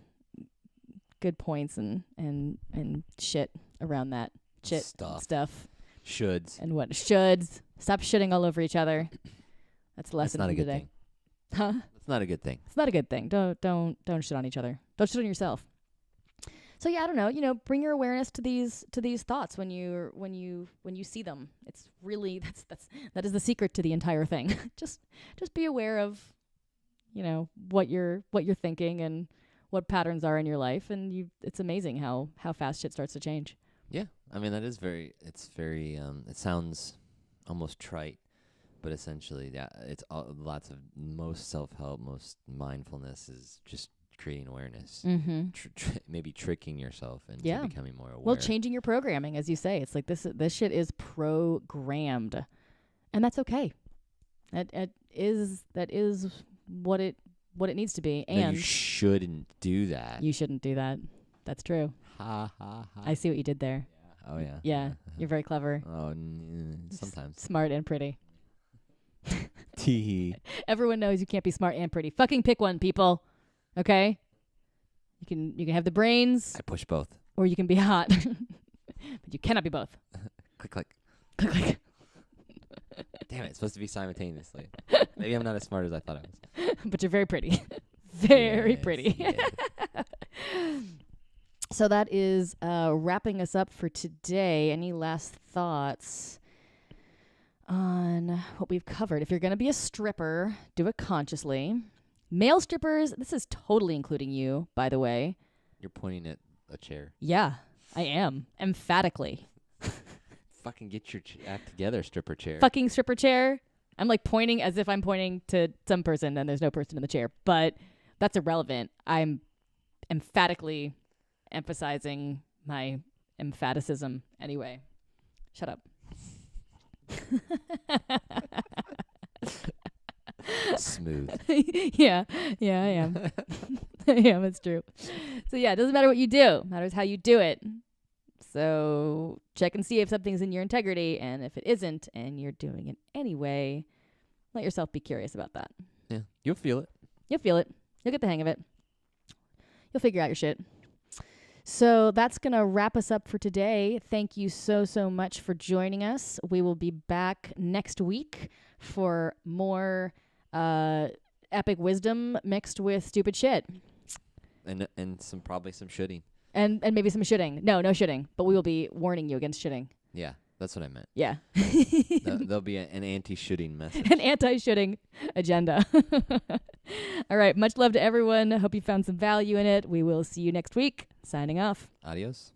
points and shit around that stuff. Shoulds. And what shoulds. Stop shitting all over each other. That's the lesson from today. Huh? That's not a good thing. It's not a good thing. Don't shit on each other. Don't shit on yourself. So yeah, I don't know. Bring your awareness to these thoughts when you see them. It's really that is the secret to the entire thing. just be aware of, what you're thinking and what patterns are in your life, and it's amazing how fast shit starts to change. Yeah, I mean it's very it sounds almost trite, but essentially, yeah, it's lots of most self-help, most mindfulness is just creating awareness, maybe tricking yourself into becoming more aware. Well, changing your programming, as you say. It's like this shit is programmed, and that's okay. That is what it needs to be. And you shouldn't do that. You shouldn't do that. That's true. Ha ha ha. I see what you did there. Yeah. Oh yeah. Yeah, you're very clever. Oh, sometimes smart and pretty. Tee. Everyone knows you can't be smart and pretty. Fucking pick one, people. Okay? You can have the brains. I push both. Or you can be hot. But you cannot be both. Click, click. Click, click. Damn it, it's supposed to be simultaneously. Maybe I'm not as smart as I thought I was. But you're very pretty. Very pretty. Yeah. So that is wrapping us up for today. Any last thoughts on what we've covered? If you're going to be a stripper, do it consciously. Male strippers, this is totally including you, by the way. You're pointing at a chair. Yeah, I am. Emphatically. Fucking get your act together, stripper chair. Fucking stripper chair. I'm like pointing as if I'm pointing to some person and there's no person in the chair. But that's irrelevant. I'm emphatically emphasizing my emphaticism anyway. Shut up. Smooth. Yeah, I am. I am, it's true. So yeah, it doesn't matter what you do. It matters how you do it. So check and see if something's in your integrity, and if it isn't and you're doing it anyway, let yourself be curious about that. Yeah, you'll feel it. You'll feel it. You'll get the hang of it. You'll figure out your shit. So that's going to wrap us up for today. Thank you so much for joining us. We will be back next week for more epic wisdom mixed with stupid shit. And probably some shitting. And maybe some shitting. No shitting. But we will be warning you against shitting. Yeah. That's what I meant. Yeah. There'll be an anti-shooting message. An anti-shooting agenda. All right. Much love to everyone. Hope you found some value in it. We will see you next week. Signing off. Adios.